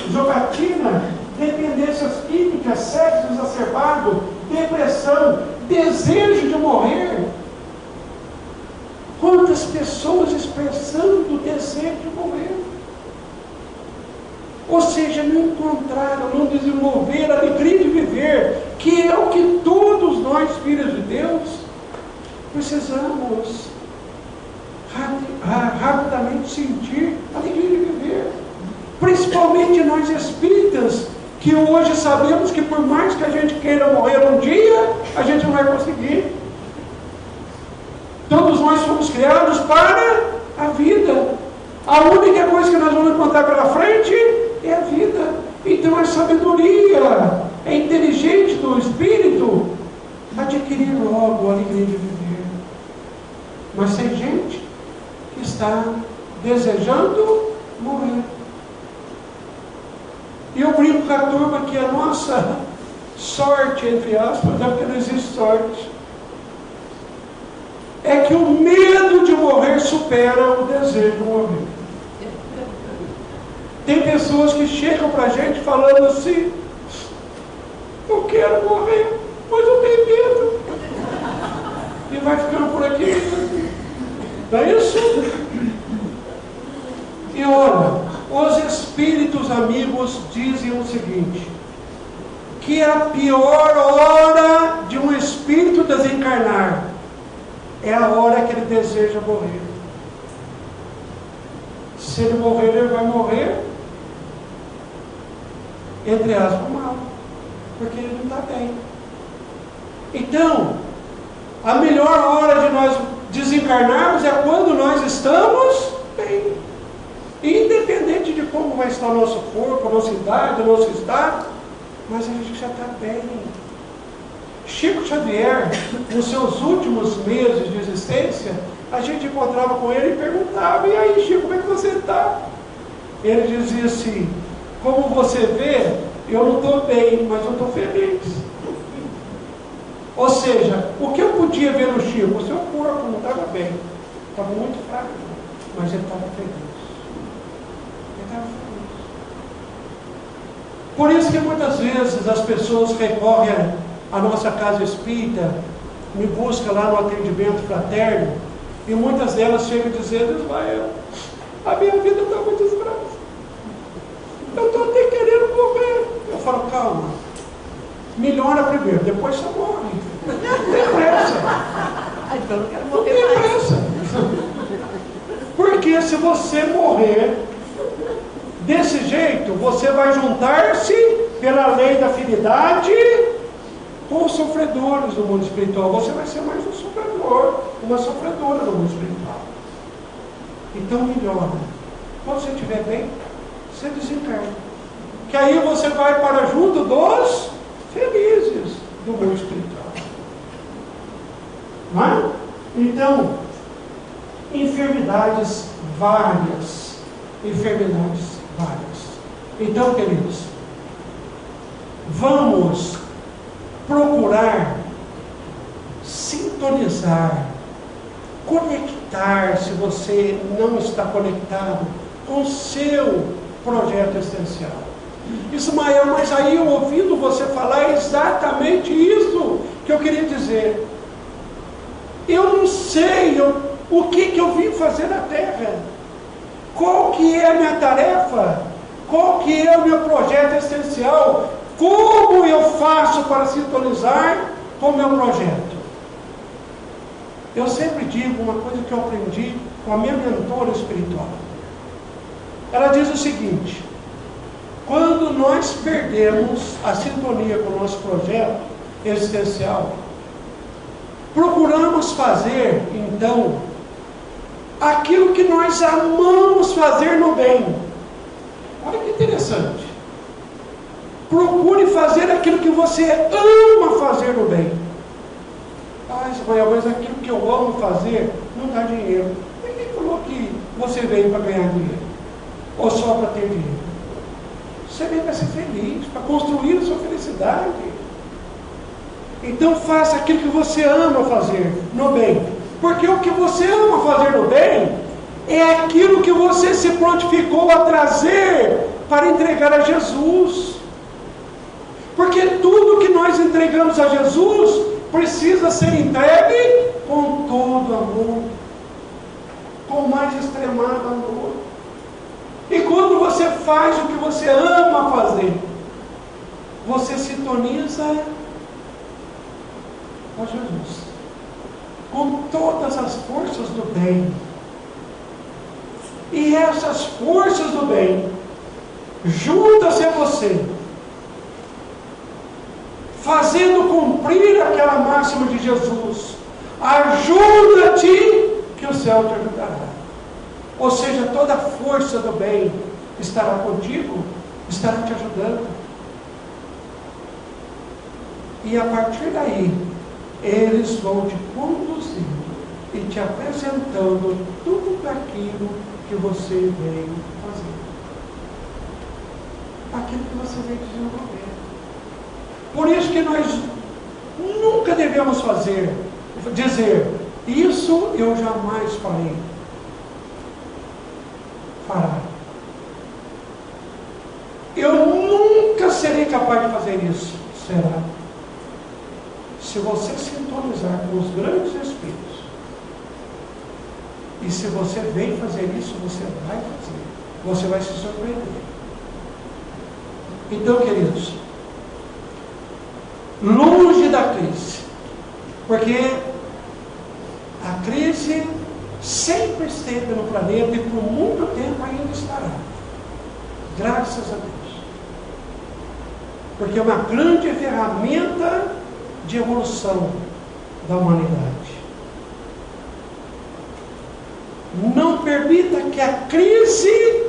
jogatina, dependências químicas, sexo exacerbado, depressão, desejo de morrer. Quantas pessoas expressando o desejo de morrer? Ou seja, não encontraram, não desenvolveram a alegria de viver, que é o que todos nós, filhos de Deus, precisamos rapidamente sentir a alegria de viver. Principalmente nós espíritas, que hoje sabemos que por mais que a gente queira morrer um dia, a gente não vai conseguir. Todos nós fomos criados para a vida. A única coisa que nós vamos encontrar pela frente é a vida. Então a sabedoria, é inteligente do espírito adquirir logo a alegria de viver. Mas tem gente que está desejando morrer. E eu brinco com a turma que a nossa sorte, entre aspas, é porque não existe sorte, é que o medo de morrer supera o desejo de morrer. Tem pessoas que chegam para a gente falando assim: eu quero morrer, mas eu tenho medo. E vai ficando por aqui. Não é isso? E olha, os espíritos amigos dizem o seguinte: que a pior hora de um espírito desencarnar é a hora que ele deseja morrer. Se ele morrer, ele vai morrer, entre aspas, mal, porque ele não está bem. Então, a melhor hora de nós desencarnarmos é quando nós estamos bem. Independente de como vai estar o nosso corpo, a nossa idade, o nosso estado, mas a gente já está bem. Chico Xavier, nos seus últimos meses de existência, a gente encontrava com ele e perguntava: e aí, Chico, como é que você está? Ele dizia assim: como você vê, eu não estou bem, mas eu estou feliz. Ou seja, o que eu podia ver no Chico? O seu corpo não estava bem, estava muito fraco, mas ele estava feliz. Ele estava feliz. Por isso que muitas vezes as pessoas recorrem à nossa casa espírita, me buscam lá no atendimento fraterno, e muitas delas chegam dizendo: Ismael, a minha vida está muito desgraça, eu estou até querendo morrer. Eu falo: calma, melhora primeiro, depois você morre. Não tem pressa. Então eu não quero Não morrer tem mais. pressa. Porque se você morrer desse jeito, você vai juntar-se pela lei da afinidade com os sofredores do mundo espiritual. Você vai ser mais um sofredor, uma sofredora do mundo espiritual. Então melhora. Quando você estiver bem, você desencarna. Que aí você vai para junto dos felizes do mundo espiritual. Não é? Então, enfermidades várias. Enfermidades várias. Então, queridos, vamos procurar sintonizar, conectar, se você não está conectado, com o seu projeto essencial. Ismael, mas aí eu ouvindo você falar exatamente isso que eu queria dizer. Eu não sei o que eu vim fazer na Terra. Qual que é a minha tarefa? Qual que é o meu projeto essencial? Como eu faço para sintonizar com o meu projeto? Eu sempre digo uma coisa que eu aprendi com a minha mentora espiritual. Ela diz o seguinte: quando nós perdemos a sintonia com o nosso projeto existencial, procuramos fazer, então, aquilo que nós amamos fazer no bem. Olha que interessante. Procure fazer aquilo que você ama fazer no bem. Ah, Ismael, mas aquilo que eu amo fazer não dá dinheiro. Ninguém falou que você veio para ganhar dinheiro, ou só para ter dinheiro. Você veio para ser feliz, para construir a sua felicidade. Então faça aquilo que você ama fazer no bem. Porque o que você ama fazer no bem é aquilo que você se prontificou a trazer para entregar a Jesus. Porque tudo que nós entregamos a Jesus precisa ser entregue com todo amor, com o mais extremado amor. E quando você faz o que você ama fazer, você sintoniza com Jesus, com todas as forças do bem. E essas forças do bem juntam-se a você, fazendo cumprir aquela máxima de Jesus: ajuda-te, que o céu te ajudará. Ou seja, toda a força do bem estará contigo, estará te ajudando. E a partir daí, eles vão te conduzindo e te apresentando tudo aquilo que você veio fazer, aquilo que você veio desenvolver. Por isso que nós nunca devemos dizer, isso eu jamais farei. Fará. Eu nunca serei capaz de fazer isso. Será. Se você sintonizar com os grandes Espíritos, e se você vem fazer isso, você vai fazer. Você vai se surpreender. Então, queridos, longe da crise, porque a crise sempre esteve no planeta e por muito tempo ainda estará, graças a Deus, porque é uma grande ferramenta de evolução da humanidade. Não permita que a crise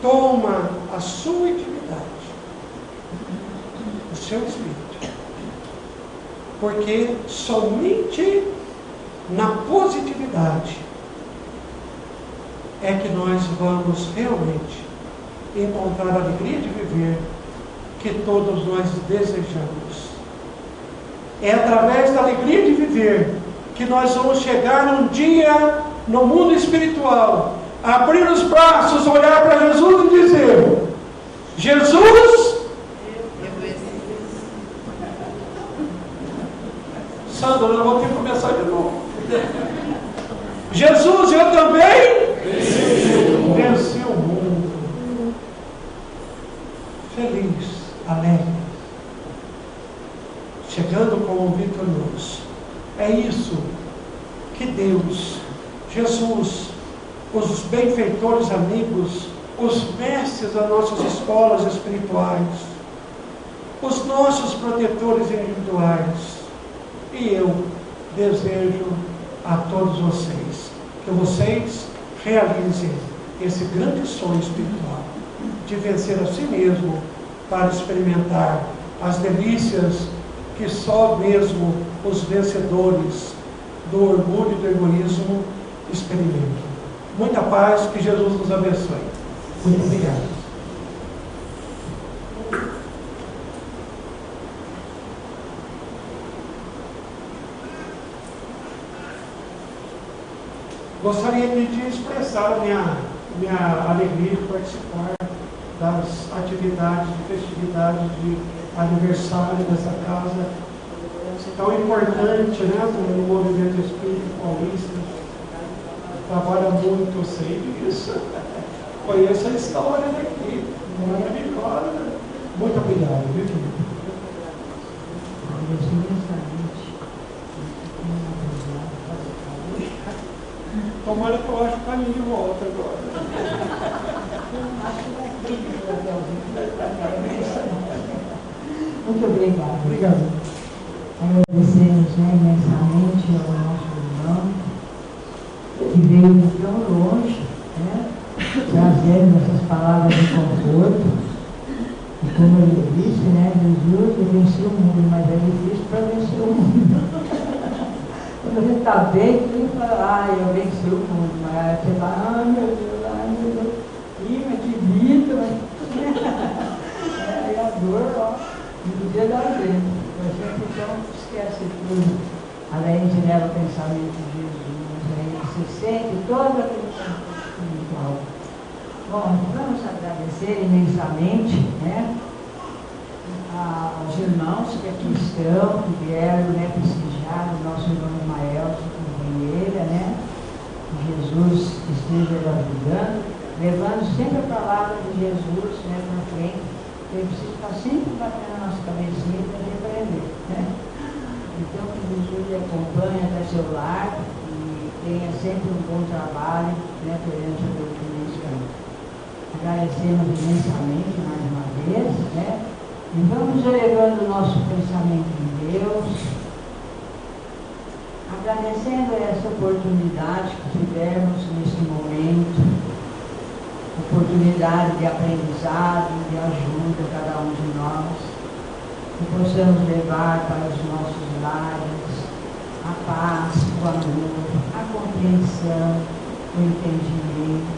toma a sua intimidade, o seu espírito, porque somente na positividade é que nós vamos realmente encontrar a alegria de viver que todos nós desejamos. É através da alegria de viver que nós vamos chegar um dia no mundo espiritual, abrir os braços, olhar para Jesus e dizer: Jesus, Sandra, eu vou ter que começar de novo. Jesus, eu também venci o mundo. Feliz, alegre, chegando como vitorioso. É isso que Deus, Jesus, os benfeitores amigos, os mestres das nossas escolas espirituais, os nossos protetores individuais, e eu desejo a todos vocês, que vocês realizem esse grande sonho espiritual, de vencer a si mesmo, para experimentar as delícias que só mesmo os vencedores do orgulho e do egoísmo experimentam. Muita paz, que Jesus nos abençoe. Muito obrigado. Gostaria de expressar minha alegria de participar das atividades de festividade de aniversário dessa casa tão importante, né, no movimento espírita paulista. Trabalha muito, eu sei disso. Conheço a história daqui, maravilhosa. Muito obrigado, viu, querido? Tomara que eu ache o caminho de volta agora. Muito obrigado. Obrigado. Agradecemos, imensamente ao nosso irmão que veio tão longe, trazendo essas palavras de conforto. E como ele disse, Jesus venceu o mundo, mas é difícil para vencer o mundo. Quando a gente está bem, ele fala, eu venci o mundo, mas você fala, meu Deus, mas que vida, aí a dor, no dia da gente. A gente então esquece tudo, além de leva o pensamento de Jesus, aí se sente toda a questão espiritual. Bom, vamos agradecer imensamente, aos irmãos que aqui estão, que vieram prestigiar o nosso irmão Maelson, companheira, que Jesus esteja ajudando, levando sempre a palavra de Jesus para frente. Eu preciso estar sempre batendo na nossa cabecinha para repreender, Então, que Jesus lhe acompanhe até seu lar e tenha sempre um bom trabalho, perante a doutrina cristã. Agradecemos imensamente mais uma vez, e vamos elevando o nosso pensamento em Deus, agradecendo essa oportunidade que tivemos neste momento, oportunidade de aprendizado, de ajuda a cada um de nós, que possamos levar para os nossos lares a paz, o amor, a compreensão, o entendimento,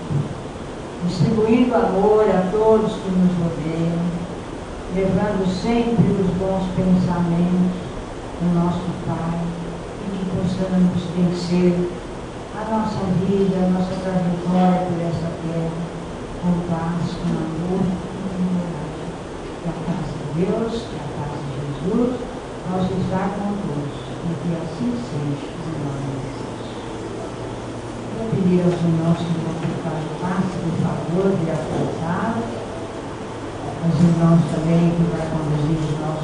distribuindo amor a todos que nos rodeiam, levando sempre os bons pensamentos do nosso Pai, e que possamos vencer a nossa vida, a nossa trajetória por essa terra, com paz, com amor e com humildade. Que a paz de Deus, que a paz de Jesus, possa estar convosco, e que assim seja, em nome de Jesus. Eu pedi aos irmãos que vão ficar em paz, por favor, de avançar. Os irmãos também que vai conduzir os nossos